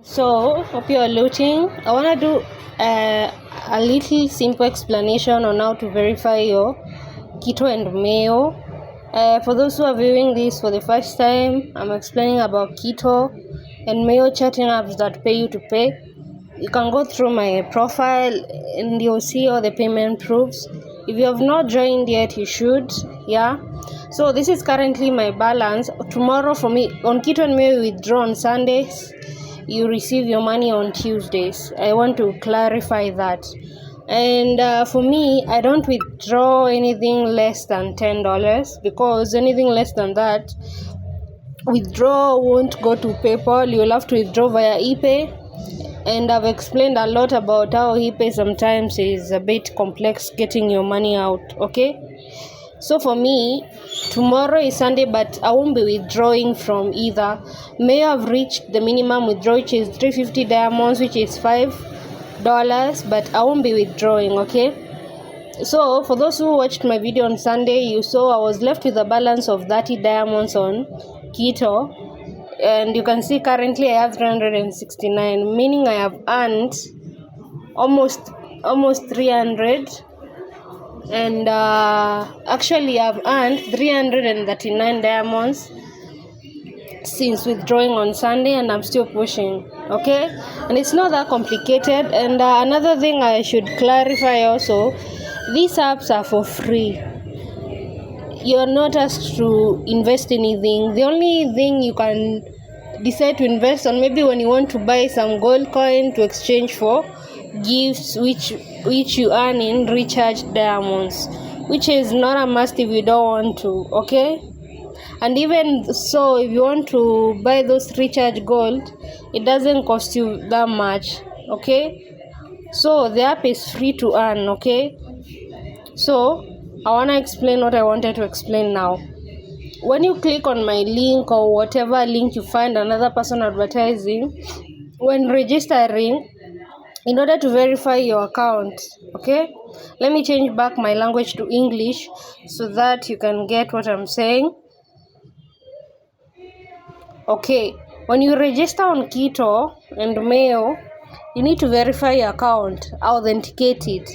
So, hope you are looting. I want to do a little simple explanation on how to verify your Kito and Meyo. For those who are viewing this for the first time, I'm explaining about Kito and Meyo chatting apps that pay you to pay. You can go through my profile and you'll see all the payment proofs. If you have not joined yet, you should. Yeah. So this is currently my balance. Tomorrow for me on Kito and Meyo, we withdraw on Sundays. You receive your money on Tuesdays. I want to clarify that. And for me, I don't withdraw anything less than $10 because anything less than that, withdraw won't go to PayPal. You'll have to withdraw via ePay. And I've explained a lot about how ePay sometimes is a bit complex getting your money out. Okay. So for me, tomorrow is Sunday, but I won't be withdrawing from either. May have reached the minimum withdrawal, which is 350 diamonds, which is $5, but I won't be withdrawing, okay? So for those who watched my video on Sunday, you saw I was left with a balance of 30 diamonds on Kito. And you can see currently I have 369, meaning I have earned almost 300. And actually I've earned 339 diamonds since withdrawing on Sunday, and I'm still pushing. Okay, and it's not that complicated. And another thing I should clarify also, these apps are for free. You're not asked to invest anything. The only thing you can decide to invest on, maybe when you want to buy some gold coin to exchange for gifts which you earn in recharged diamonds, which is not a must if you don't want to. Okay, and even so, if you want to buy those recharged gold, it doesn't cost you that much. Okay, so the app is free to earn. Okay, so I want to explain what I wanted to explain now. When you click on my link or whatever link you find another person advertising, when registering, in order to verify your account, okay, let me change back my language to English so that you can get what I'm saying. Okay, when you register on Kito and Meyo, you need to verify your account, authenticate it.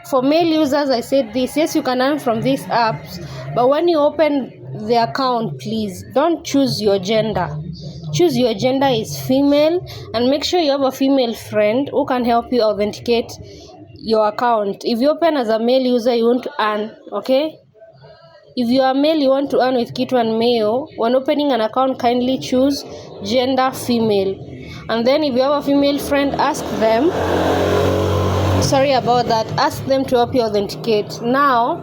For male users, I said this, yes, you can earn from these apps, but when you open the account, please don't choose your gender. Choose your gender is female, and make sure you have a female friend who can help you authenticate your account. If you open as a male user, you want to earn, okay? If you are male, you want to earn with Kito and Meyo, when opening an account, kindly choose gender female. And then if you have a female friend, ask them, ask them to help you authenticate. Now,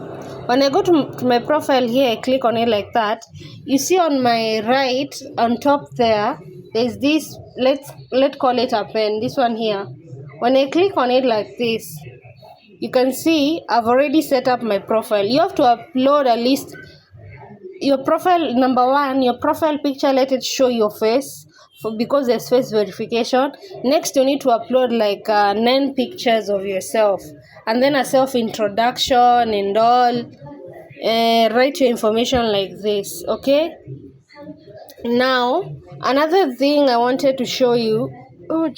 when I go to my profile here, I click on it like that. You see on my right, on top there, there's this, let's call it a pen, this one here. When I click on it like this, you can see I've already set up my profile. You have to upload at least your profile, number one, your profile picture, let it show your face, because there's face verification. Next, you need to upload like 9 pictures of yourself, and then a self-introduction and all. Write your information like this. Okay, now another thing I wanted to show you, another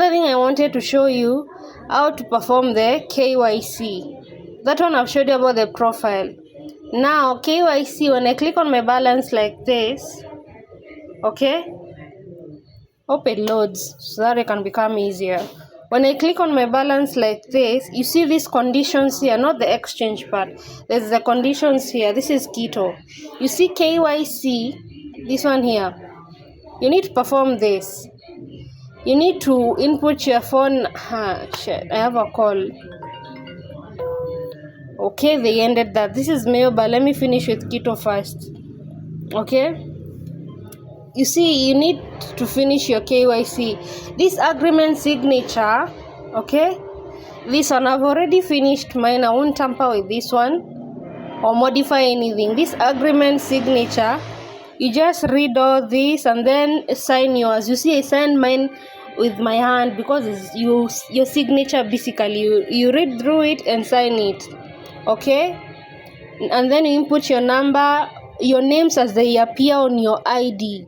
thing I wanted to show you, how to perform the KYC. That one I've showed you about the profile. Now KYC, when I click on my balance like this, okay, hope it loads so that it can become easier. When I click on my balance like this, you see these conditions here, not the exchange part. There's the conditions here. This is Kito. You see KYC, this one here. You need to perform this. You need to input your phone. I have a call. Okay, they ended that. This is Meyo, but let me finish with Kito first. Okay, you see, you need to finish your KYC. This agreement signature, okay, this one I've already finished mine. I won't tamper with this one or modify anything. This agreement signature, you just read all this and then sign yours. You see, I signed mine with my hand because it's your signature. Basically, you read through it and sign it. Okay, and then you input your number, your names as they appear on your ID.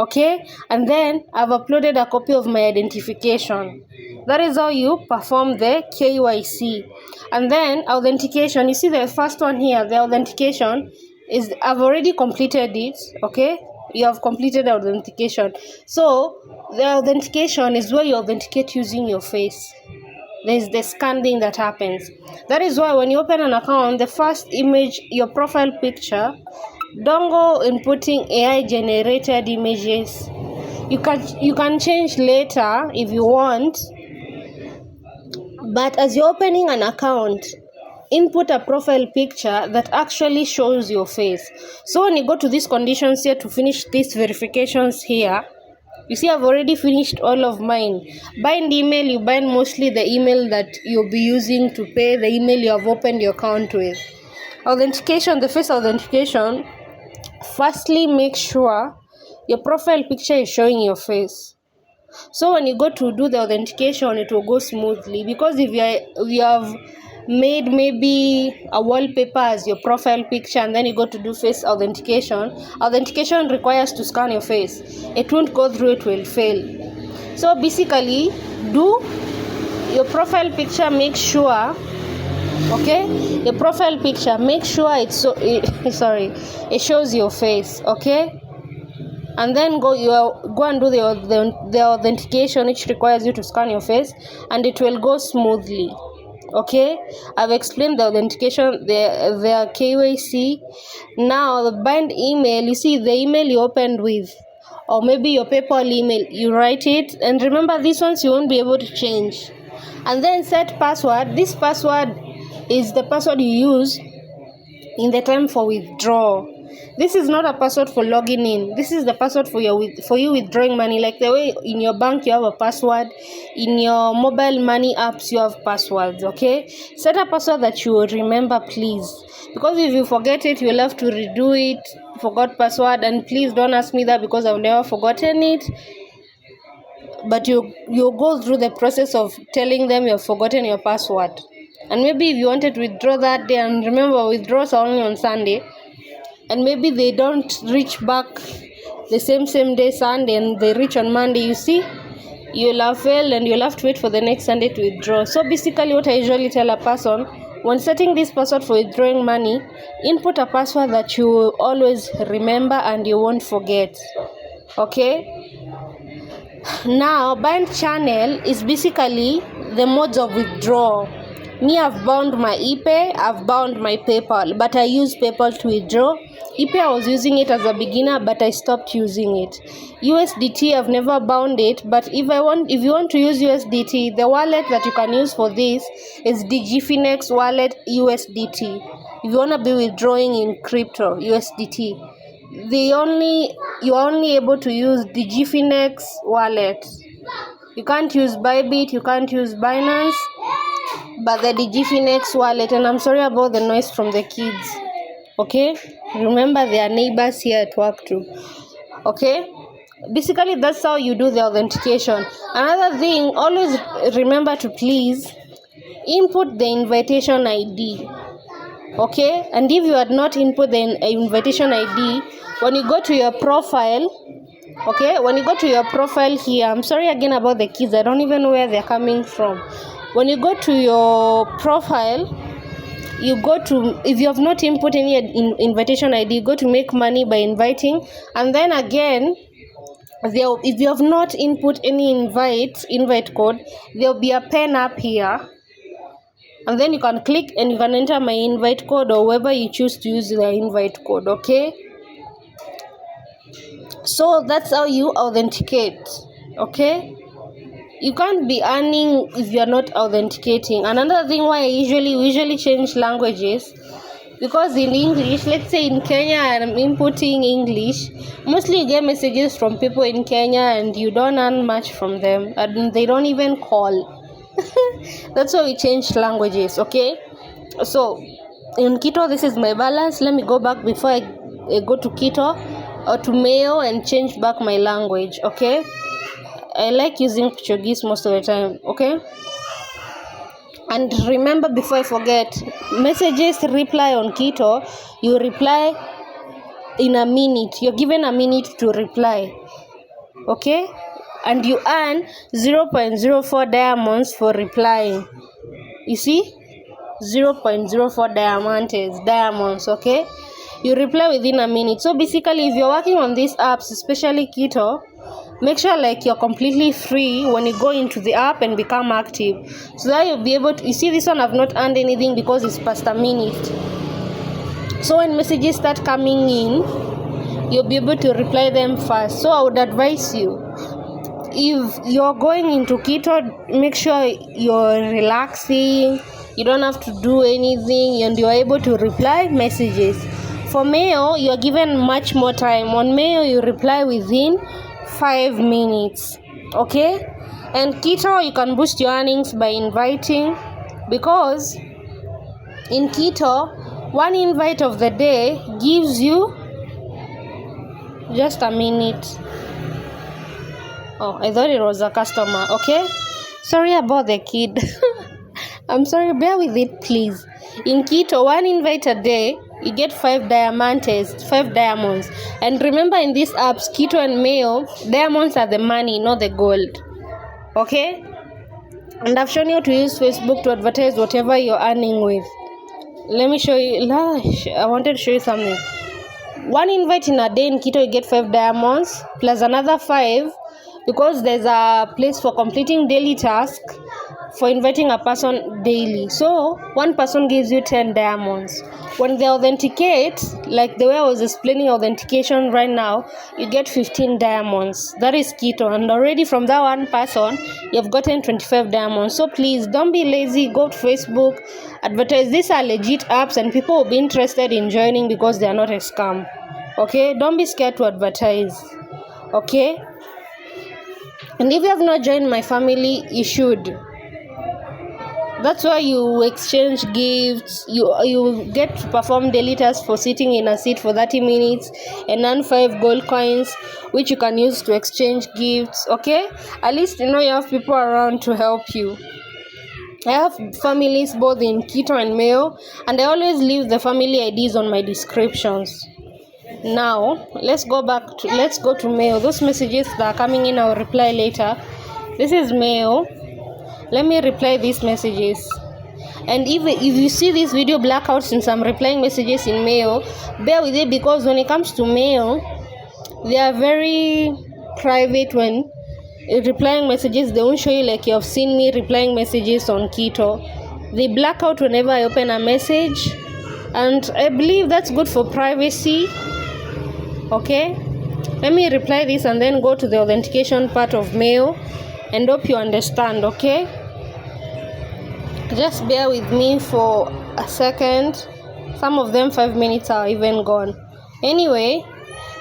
okay, and then I've uploaded a copy of my identification. That is how you perform the KYC. And then authentication, you see the first one here, the authentication is, I've already completed it, okay? You have completed authentication. So the authentication is where you authenticate using your face. There's the scanning that happens. That is why when you open an account, the first image, your profile picture, don't go inputting AI generated images. You can change later if you want, but as you're opening an account, input a profile picture that actually shows your face. So when you go to these conditions here to finish these verifications here, you see I've already finished all of mine. Bind email, you bind mostly the email that you'll be using to pay, the email you have opened your account with. Authentication, the face authentication, firstly make sure your profile picture is showing your face. So when you go to do the authentication, it will go smoothly, because if you have made maybe a wallpaper as your profile picture and then you go to do face authentication requires to scan your face. It won't go through, it will fail. So basically, do your profile picture, make sure, okay, your profile picture, make sure it shows your face, okay? And then go and do the authentication, which requires you to scan your face, and it will go smoothly, okay? I've explained the authentication, the KYC. Now the bind email, you see the email you opened with, or maybe your PayPal email, you write it, and remember these ones you won't be able to change. And then set password. This password is the password you use in the time for withdrawal. This is not a password for logging in. This is the password for you withdrawing money. Like the way in your bank you have a password, in your mobile money apps you have passwords, okay? Set a password that you will remember, please. Because if you forget it, you'll have to redo it. Forgot password, and please don't ask me that because I've never forgotten it. But you'll go through the process of telling them you've forgotten your password. And maybe if you wanted to withdraw that day, and remember withdrawals are only on Sunday, and maybe they don't reach back the same day Sunday, and they reach on Monday, you see, you'll have failed and you'll have to wait for the next Sunday to withdraw. So basically what I usually tell a person, when setting this password for withdrawing money, input a password that you will always remember and you won't forget, okay? Now bind channel is basically the modes of withdrawal. Me, I've bound my ePay, I've bound my PayPal, but I use PayPal to withdraw. ePay, I was using it as a beginner, but I stopped using it. USDT, I've never bound it, but if you want to use USDT, the wallet that you can use for this is Digifinex wallet USDT. If you want to be withdrawing in crypto USDT, you're only able to use Digifinex wallet. You can't use Bybit, you can't use Binance, but the Digifinex wallet. And I'm sorry about the noise from the kids, okay? Remember, they are neighbors here at work too, okay? Basically, that's how you do the authentication. Another thing, always remember to please input the invitation ID, okay? And if you had not input the invitation ID, when you go to your profile, okay, when you go to your profile here, I'm sorry again about the kids, I don't even know where they're coming from. When you go to your profile, you go to, if you have not input any invitation ID, go to make money by inviting, and then again, if you have not input any invite code, there'll be a pen up here, and then you can click and you can enter my invite code, or whoever you choose to use the invite code, okay? So that's how you authenticate, okay? You can't be earning if you're not authenticating. Another thing why I usually change languages, because in English, let's say in Kenya I'm inputting English, mostly you get messages from people in Kenya and you don't earn much from them, and they don't even call. That's why we change languages, okay? So in Kito, this is my balance. Let me go back before I go to Kito or to Meyo and change back my language, okay? I like using Portuguese most of the time, okay? And remember, before I forget, messages reply on Kito, you reply in a minute. You're given a minute to reply. okay, and you earn 0.04 diamonds for replying. You see, 0.04 diamonds, okay. You reply within a minute. So basically, if you're working on these apps, especially Kito, make sure like you're completely free when you go into the app and become active, so that you'll be able to, you see, this one I've not earned anything because it's past a minute. So when messages start coming in, you'll be able to reply them fast. So I would advise you, if you're going into Kito, make sure you're relaxing, you don't have to do anything, and you're able to reply messages. For Meyo, you're given much more time. On Meyo, you reply within 5 minutes, okay. And Kito, you can boost your earnings by inviting, because in Kito, one invite of the day gives you just a minute. Oh, I thought it was a customer. Okay, sorry about the kid. I'm sorry, bear with it, please. In Kito, one invite a day, you get 5 diamonds. And remember, in these apps, Kito and Meyo, diamonds are the money, not the gold. Okay? And I've shown you to use Facebook to advertise whatever you're earning with. Let me show you. I wanted to show you something. One invite in a day in Kito, you get 5 diamonds plus another 5, because there's a place for completing daily tasks for inviting a person daily. So one person gives you 10 diamonds. When they authenticate, like the way I was explaining authentication right now, you get 15 diamonds. That is Kito, and already from that one person, you've gotten 25 diamonds. So please don't be lazy. Go to Facebook, advertise. These are legit apps, and people will be interested in joining because they are not a scam. Okay, don't be scared to advertise. Okay, and if you have not joined my family, you should. That's why you exchange gifts. You get to perform daily tasks for sitting in a seat for 30 minutes and earn 5 gold coins, which you can use to exchange gifts. Okay, at least you know you have people around to help you. I have families both in Kito and Meyo, and I always leave the family IDs on my descriptions. Now let's go to Meyo. Those messages that are coming in, I'll reply later. This is Meyo. Let me reply these messages. And if you see this video blackout since I'm replying messages in Meyo, bear with it, because when it comes to Meyo, they are very private. When replying messages, they won't show you like you have seen me replying messages on Kito. They black out whenever I open a message, and I believe that's good for privacy. Okay, let me reply this and then go to the authentication part of Meyo, and hope you understand. Okay, just bear with me for a second. Some of them 5 minutes are even gone. Anyway,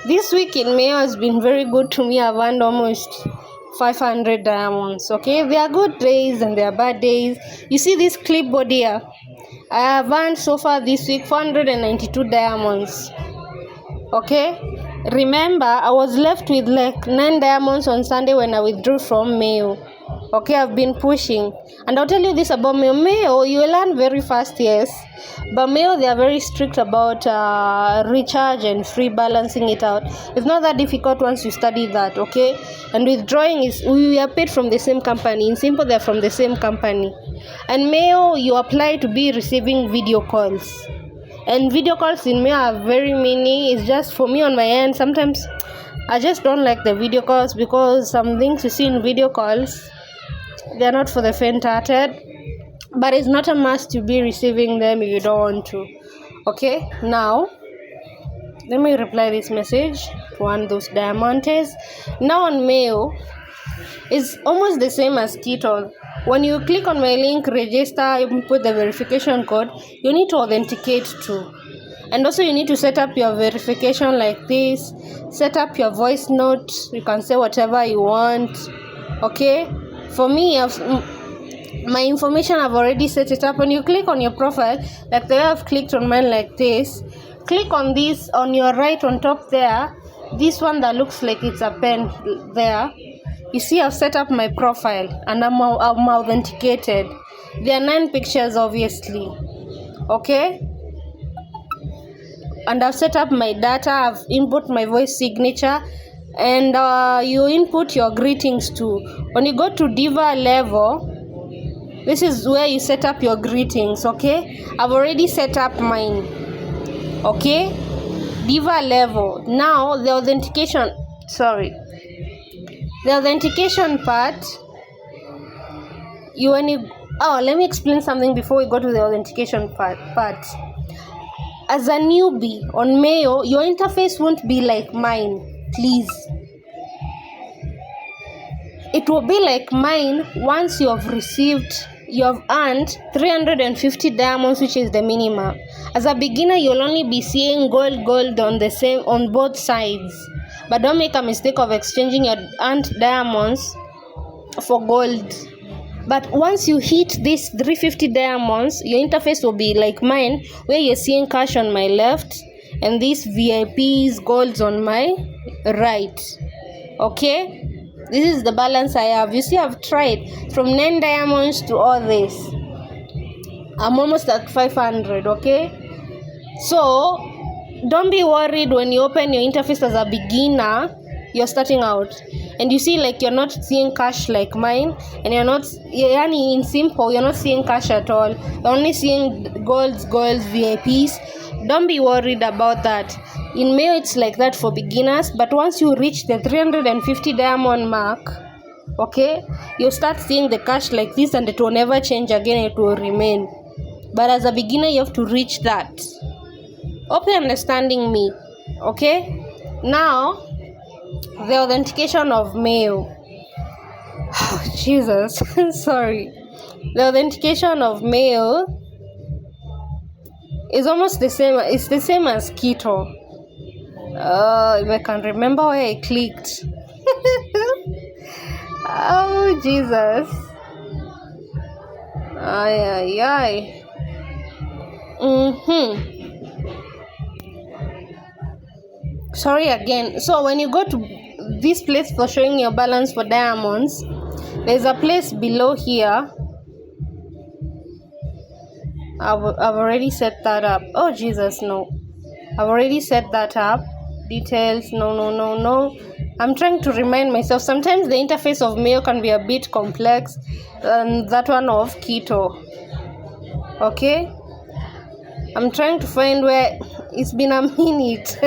this week in Meyo has been very good to me. I've earned almost 500 diamonds. Okay, there are good days and there are bad days. You see this clipboard here, I have earned so far this week 492 diamonds. Okay, remember I was left with like 9 diamonds on Sunday when I withdrew from Meyo. Okay, I've been pushing, and I'll tell you this about Meyo. Meyo, you will learn very fast, yes, but Meyo, they are very strict about recharge and free balancing it out. It's not that difficult once you study that. Okay, and withdrawing is, we are paid from the same company. In simple, they're from the same company. And Meyo, you apply to be receiving video calls, and video calls in Meyo are very many. It's just for me on my end, sometimes I just don't like the video calls, because some things you see in video calls, they are not for the faint-hearted. But it's not a must to be receiving them if you don't want to. Okay, now let me reply this message to one those diamantes. Now on Meyo, it's almost the same as Kito. When you click on my link, register, you put the verification code, you need to authenticate too. And also you need to set up your verification like this. Set up your voice note. You can say whatever you want. Okay, for me, my information, I've already set it up. When you click on your profile, like the way I've clicked on mine like this, click on this on your right on top there, this one that looks like it's a pen there. You see, I've set up my profile and I'm authenticated. There are 9 pictures, obviously. Okay, and I've set up my data. I've input my voice signature. and you input your greetings too. When you go to diva level, this is where you set up your greetings. Okay, I've already set up mine. Okay, diva level. Now the authentication part, let me explain something before we go to the authentication part. As a newbie on Meyo, your interface won't be like mine, please. It will be like mine once you have earned 350 diamonds, which is the minimum. As a beginner, you'll only be seeing gold on both sides. But don't make a mistake of exchanging your earned diamonds for gold. But once you hit these 350 diamonds, your interface will be like mine, where you're seeing cash on my left and these VIPs, golds on my right. Okay? This is the balance I have. You see, I've tried from 9 diamonds to all this. I'm almost at 500, okay? So, don't be worried when you open your interface as a beginner. You're starting out and you see like you're not seeing cash like mine, and you're not in simple, you're not seeing cash at all. You're only seeing golds, VIPs. Don't be worried about that. In Meyo it's like that for beginners, but once you reach the 350 diamond mark, okay, you start seeing the cash like this, and it will never change again, it will remain. But as a beginner you have to reach that. Hope you're understanding me. Okay, now the authentication of Meyo. Oh, Jesus. Sorry. The authentication of Meyo is almost the same. It's the same as Kito. If I can remember where I clicked. Oh, Jesus. Ay. Sorry again. So when you go to this place for showing your balance for diamonds, there's a place below here. I've already set that up. Oh, Jesus, no. I've already set that up. Details, no. I'm trying to remind myself. Sometimes the interface of Meyo can be a bit complex than that one of Kito. Okay? I'm trying to find where. It's been a minute.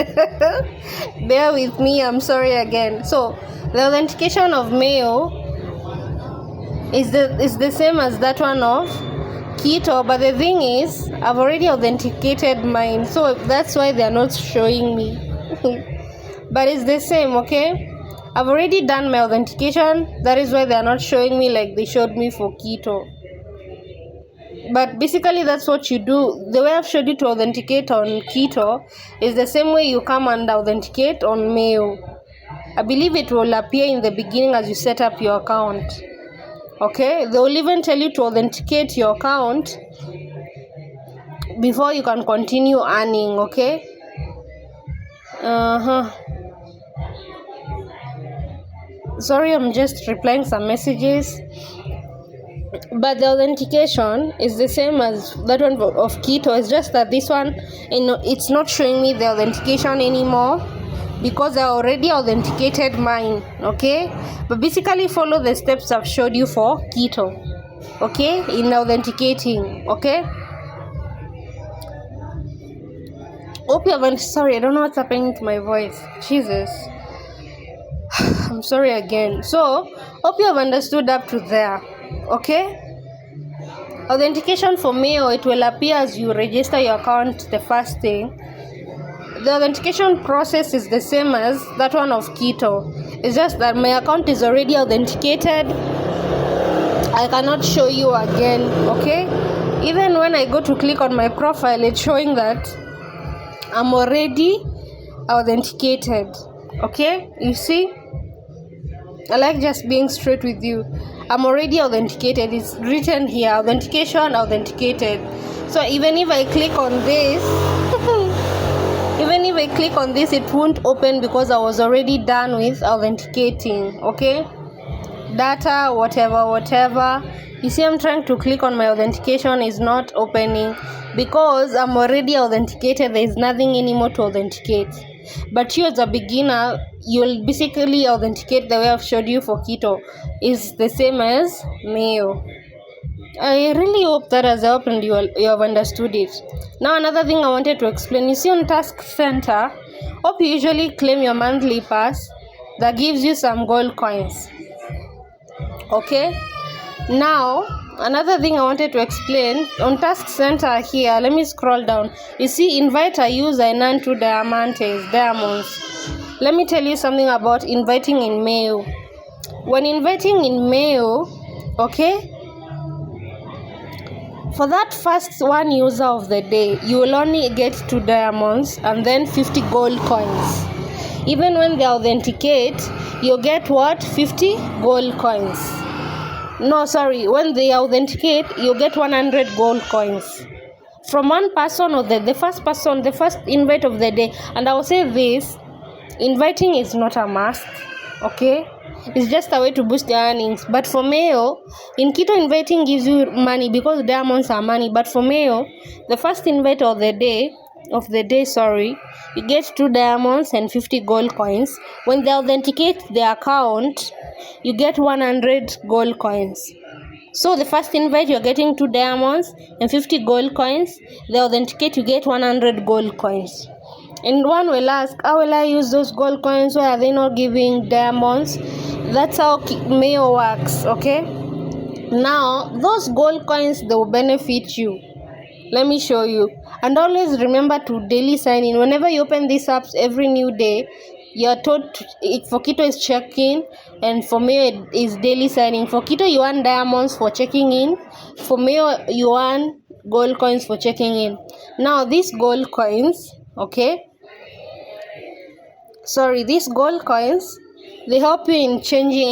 Bear with me. I'm sorry again. So the authentication of Meyo is the same as that one of Kito, but the thing is, I've already authenticated mine, so that's why they're not showing me. But it's the same, okay? I've already done my authentication. That is why they're not showing me like they showed me for Kito. But basically that's what you do. The way I've showed you to authenticate on Kito is the same way you come and authenticate on Meyo. I believe it will appear in the beginning as you set up your account. Okay, they will even tell you to authenticate your account before you can continue earning. Okay. Sorry, I'm just replying some messages. But the authentication is the same as that one of Kito. It's just that this one, it's not showing me the authentication anymore because I already authenticated mine. Okay, but basically follow the steps I've showed you for Kito. Okay, in authenticating. Okay. Hope you haven't. Sorry, I don't know what's happening to my voice. Jesus. I'm sorry again. So, hope you have understood up to there. Okay, authentication for Meyo, it will appear as you register your account. The first thing, the authentication process is the same as that one of Kito. It's just that my account is already authenticated. I cannot show you again. Okay, even when I go to click on my profile, it's showing that I'm already authenticated. Okay, you see, I like just being straight with you. I'm already authenticated. It's written here, authentication authenticated. So even if I click on this it won't open because I was already done with authenticating. Okay, data, whatever. You see, I'm trying to click on my authentication, is not opening because I'm already authenticated. There is nothing anymore to authenticate. But you as a beginner, you'll basically authenticate the way I've showed you for Kito is the same as Meyo. I really hope that has helped and you have understood it. Now another thing I wanted to explain, you see on Task Center, hope you usually claim your monthly pass that gives you some gold coins. Okay, now another thing I wanted to explain on Task Center here, let me scroll down. You see invite a user and earn 2 diamonds. Let me tell you something about inviting in Meyo. When inviting in Meyo, okay, for that first one user of the day, you will only get 2 diamonds and then 50 gold coins. Even when they authenticate, you get what? 50 gold coins. No, sorry, when they authenticate, you get 100 gold coins. From one person or the first person, the first invite of the day. And I will say this, inviting is not a must, okay? It's just a way to boost your earnings. But for Meyo, in Kito, inviting gives you money because diamonds are money. But for Meyo, the first invite of the day, you get 2 diamonds and 50 gold coins. When they authenticate their account, you get 100 gold coins. So the first invite, you're getting 2 diamonds and 50 gold coins. They authenticate, you get 100 gold coins. And one will ask, how will I use those gold coins? Why are they not giving diamonds? That's how Meyo works, okay? Now, those gold coins, they will benefit you. Let me show you. And always remember to daily sign in. Whenever you open these apps every new day, you're told for Kito is check-in, and for Meyo it is daily signing. For Kito, you earn diamonds for checking in. For Meyo, you earn gold coins for checking in. Now, these gold coins, okay? These gold coins, they help you in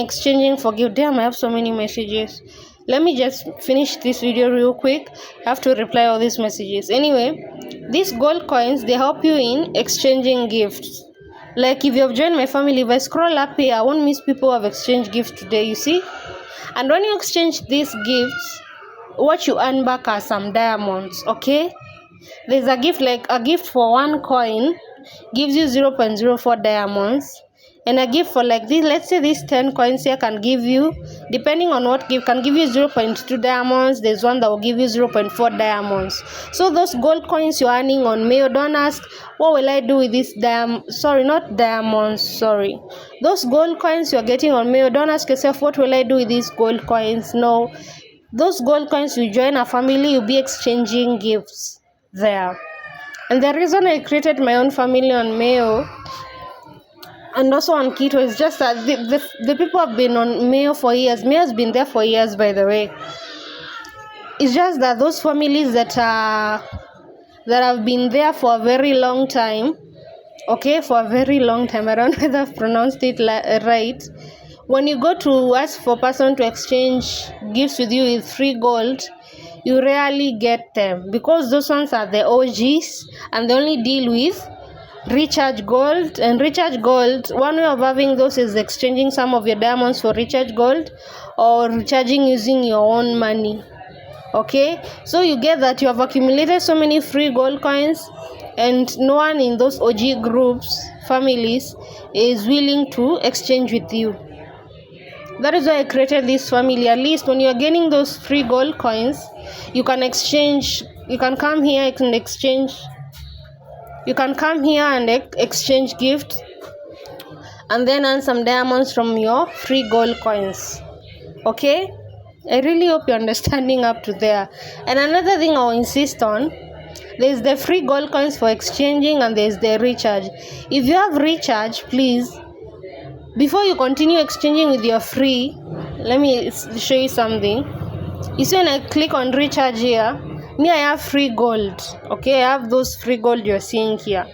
exchanging for gift. Damn, I have so many messages. Let me just finish this video real quick. I have to reply all these messages. Anyway, these gold coins, they help you in exchanging gifts. Like if you have joined my family, if I scroll up here, I won't miss people who have exchanged gifts today, you see? And when you exchange these gifts, what you earn back are some diamonds, okay? There's a gift, like a gift for 1 coin gives you 0.04 diamonds. And a gift for like this, let's say these 10 coins here can give you, depending on what gift, can give you 0.2 diamonds. There's one that will give you 0.4 diamonds. So those gold coins you're earning on Meyo, don't ask, what will I do with this those gold coins you're getting on Meyo, don't ask yourself, what will I do with these gold coins? No, those gold coins, you join a family, you'll be exchanging gifts there. And the reason I created my own family on Meyo and also on Kito is just that the people have been on Meyo for years. Meyo has been there for years, by the way. It's just that those families that have been there for a very long time, okay, for a very long time, I don't know whether I've pronounced it right. When you go to ask for a person to exchange gifts with you with free gold, you rarely get them because those ones are the OGs and they only deal with recharge gold. And recharge gold, one way of having those is exchanging some of your diamonds for recharge gold or recharging using your own money, okay? So you get that you have accumulated so many free gold coins and no one in those OG groups, families, is willing to exchange with you. That is why I created this family. At least when you're getting those free gold coins, you can exchange. You can come here and exchange. You can come here and exchange gifts and then earn some diamonds from your free gold coins. Okay? I really hope you're understanding up to there. And another thing I'll insist on, there's the free gold coins for exchanging and there's the recharge. If you have recharge, please, before you continue exchanging with your free, let me show you something. You see when I click on recharge here, me, I have free gold, okay? I have those free gold you're seeing here.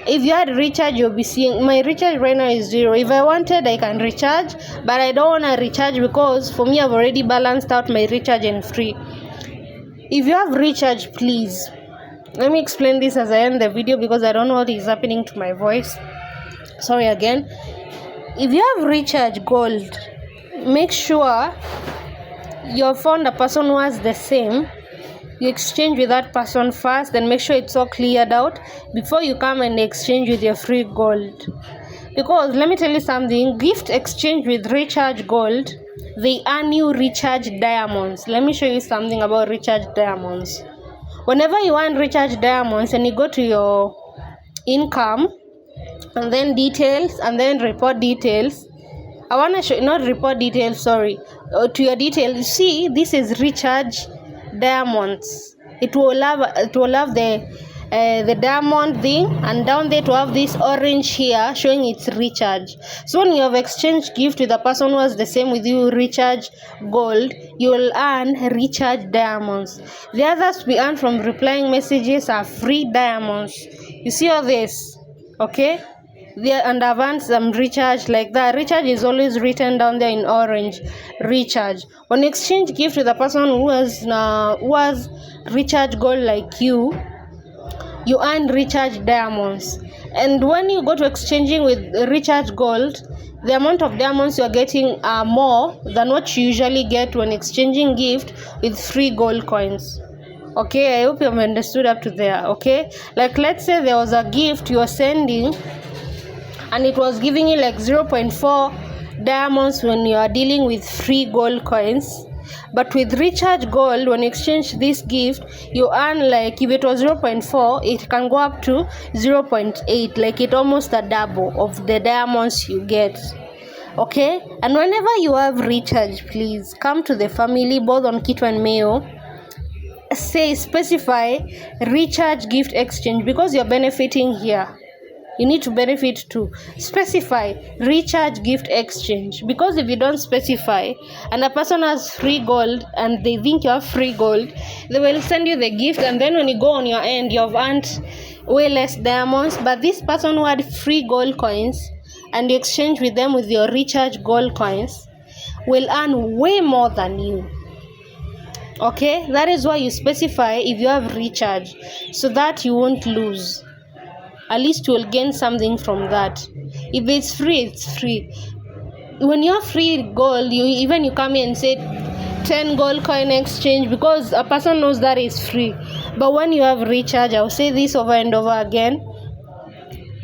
If you had recharge, you'll be seeing my recharge right now is 0. If I wanted, I can recharge, but I don't want to recharge because for me, I've already balanced out my recharge and free. If you have recharge, please, let me explain this as I end the video because I don't know what is happening to my voice. Sorry again. If you have recharge gold, make sure you have found a person who has the same. You exchange with that person first, then make sure it's all cleared out before you come and exchange with your free gold. Because let me tell you something, gift exchange with recharge gold, they earn you recharge diamonds. Let me show you something about recharge diamonds. Whenever you want recharge diamonds and you go to your income and then details and then report details, I want to show, not report details, sorry, to your details, you see this is recharge diamonds. It will have the diamond thing, and down there to have this orange here showing it's recharge. So when you have exchanged gift with a person who has the same with you, recharge gold, you will earn recharge diamonds. The others we earn from replying messages are free diamonds. You see all this, okay? There, and I've earned some recharge like that. Recharge is always written down there in orange. Recharge. When you exchange gift with a person who has recharge gold like you earn recharge diamonds. And when you go to exchanging with recharge gold, the amount of diamonds you're getting are more than what you usually get when exchanging gift with free gold coins. Okay, I hope you've understood up to there. Okay, like let's say there was a gift you're sending and it was giving you like 0.4 diamonds when you are dealing with free gold coins. But with recharge gold, when you exchange this gift, you earn, like if it was 0.4, it can go up to 0.8, like it almost a double of the diamonds you get. Okay, and whenever you have recharge, please come to the family, both on Kito and Meyo. Specify recharge gift exchange, because you're benefiting here. You need to benefit too. Specify recharge gift exchange, because if you don't specify and a person has free gold and they think you have free gold, they will send you the gift, and then when you go on your end, you've earned way less diamonds. But this person who had free gold coins and you exchange with them with your recharge gold coins will earn way more than you. Okay, that is why you specify if you have recharge, so that you won't lose. At least you will gain something from that. If it's free, it's free. When you have free gold, you come in and say 10 gold coin exchange, because a person knows that is free. But when you have recharge, I'll say this over and over again,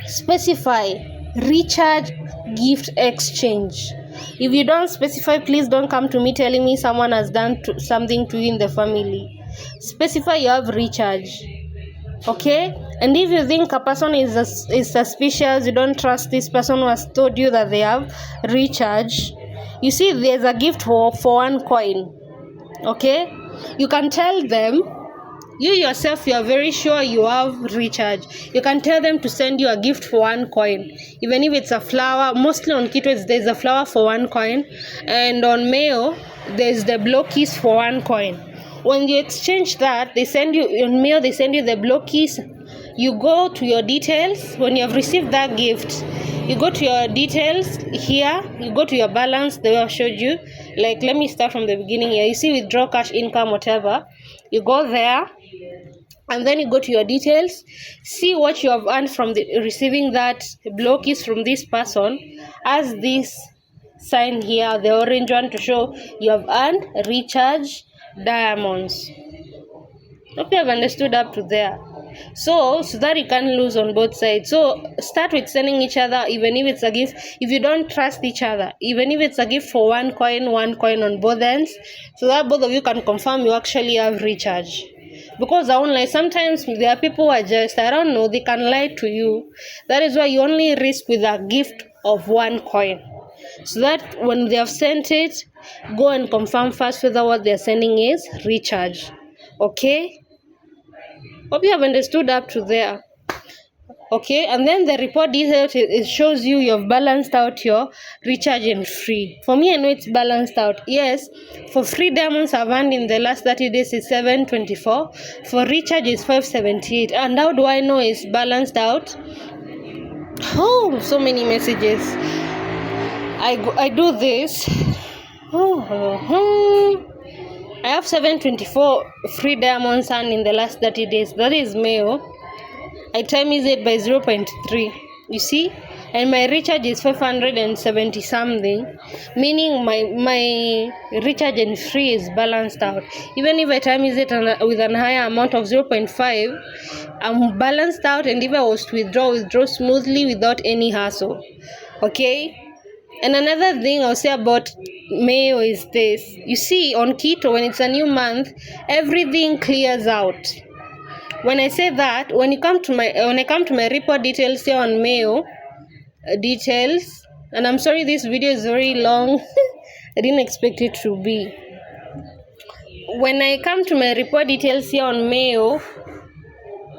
specify recharge gift exchange. If you don't specify, please don't come to me telling me someone has done something to you in the family. Specify you have recharge. Okay, and if you think a person is suspicious, you don't trust this person who has told you that they have recharge, you see there's a gift for 1 coin. Okay, you can tell them, you yourself, you are very sure you have recharge, you can tell them to send you a gift for 1 coin, even if it's a flower. Mostly on Kito there's a flower for 1 coin, and on Meyo there's the blockies for 1 coin. When you exchange that, they send you on Meyo, they send you the blockies. You go to your details. When you have received that gift, you go to your details here, you go to your balance, the way I showed you. Like, let me start from the beginning here. You see withdraw cash, income, whatever. You go there, and then you go to your details, see what you have earned from receiving that blockies from this person, as this sign here, the orange one, to show you have earned recharge diamonds. Hope you have understood up to there. So that you can lose on both sides. So start with sending each other, even if it's a gift. If you don't trust each other, even if it's a gift for 1 coin on both ends, so that both of you can confirm you actually have recharge. Because sometimes there are people who are just, I don't know, they can lie to you. That is why you only risk with a gift of 1 coin. So that when they have sent it, go and confirm first whether what they are sending is recharge. Okay? Hope you have understood up to there. Okay, and then the report details, it shows you have balanced out your recharge and free. For me, I know it's balanced out. Yes, for free diamonds I've earned in the last 30 days is 724. For recharge is 578. And how do I know it's balanced out? Oh, so many messages. I do this. I have 724 free diamonds earned in the last 30 days. That is Meyo. I time is it by 0.3. You see, and my recharge is 570 something, meaning my recharge and free is balanced out. Even if I time is it with a higher amount of 0.5, I'm balanced out, and if I was to withdraw smoothly without any hassle. Okay. And another thing I'll say about Meyo is this. You see, on Kito, when it's a new month, everything clears out. When I say that, when I come to my report details here on Meyo, details, and I'm sorry this video is very long. I didn't expect it to be. When I come to my report details here on Meyo,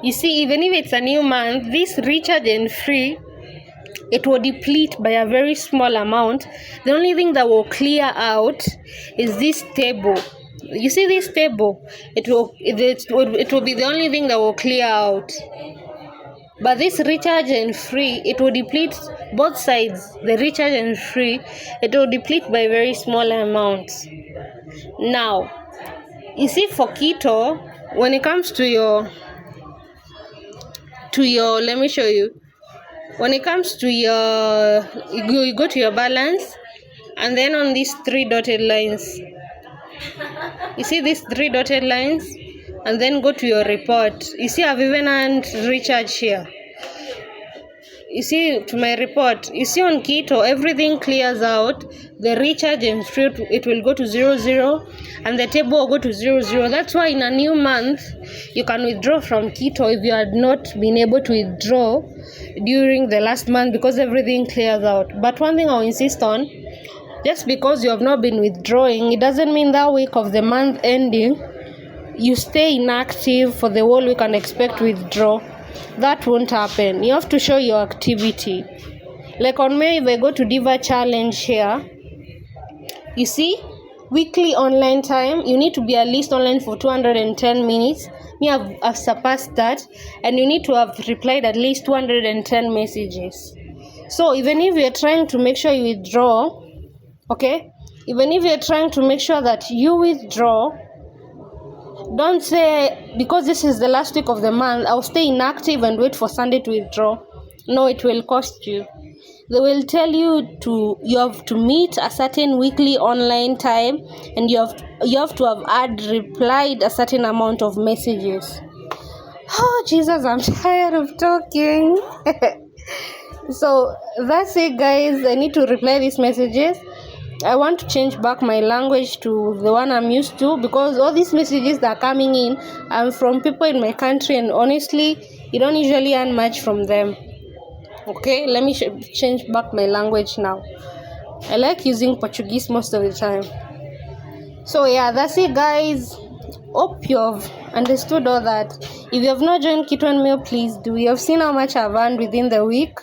you see, even if it's a new month, this recharge and free, it will deplete by a very small amount. The only thing that will clear out is this table. You see this table? It will be the only thing that will clear out. But this recharge and free, it will deplete both sides. The recharge and free, it will deplete by very small amounts. Now, you see, for Kito, when it comes to your let me show you. When it comes to your, you go to your balance, and then on these 3 dotted lines, you see these 3 dotted lines, and then go to your report. You see, I've even earned recharge here. You see, to my report, you see on Kito, everything clears out. The recharge and free, it will go to 00, and the table will go to 00. That's why in a new month, you can withdraw from Kito if you had not been able to withdraw during the last month, because everything clears out. But one thing I'll insist on, just because you have not been withdrawing, it doesn't mean that week of the month ending, you stay inactive for the whole week and expect to withdraw. That won't happen. You have to show your activity. Like on May, if I go to Diva Challenge here, you see, weekly online time, you need to be at least online for 210 minutes. Me, I've surpassed that, and you need to have replied at least 210 messages. So even if you're trying to make sure you withdraw, okay, even if you're trying to make sure that you withdraw, don't say, because this is the last week of the month, I'll stay inactive and wait for Sunday to withdraw. No, it will cost you. They will tell you you have to meet a certain weekly online time, and you have to have replied a certain amount of messages. Oh Jesus, I'm tired of talking. So that's it, guys. I need to reply these messages. I want to change back my language to the one I'm used to, because all these messages that are coming in are from people in my country, and honestly, you don't usually earn much from them. Okay, let me change back my language now. I like using Portuguese most of the time. So yeah, that's it, guys. Hope you have understood all that. If you have not joined Kito and Meyo, please do. You have seen how much I've earned within the week.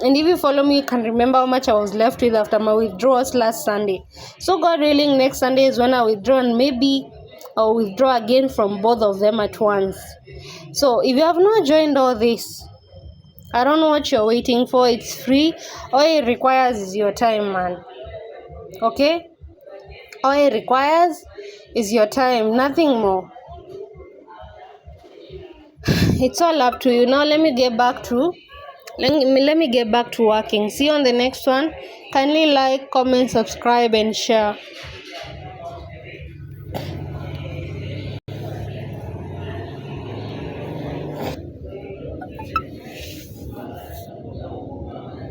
And if you follow me, you can remember how much I was left with after my withdrawals last Sunday. So God willing, next Sunday is when I withdraw, and maybe I'll withdraw again from both of them at once. So if you have not joined all this, I don't know what you're waiting for. It's free. All it requires is your time, man. Okay? All it requires is your time, nothing more. It's all up to you. Now let me get back to working. See you on the next one. Kindly like, comment, subscribe, and share.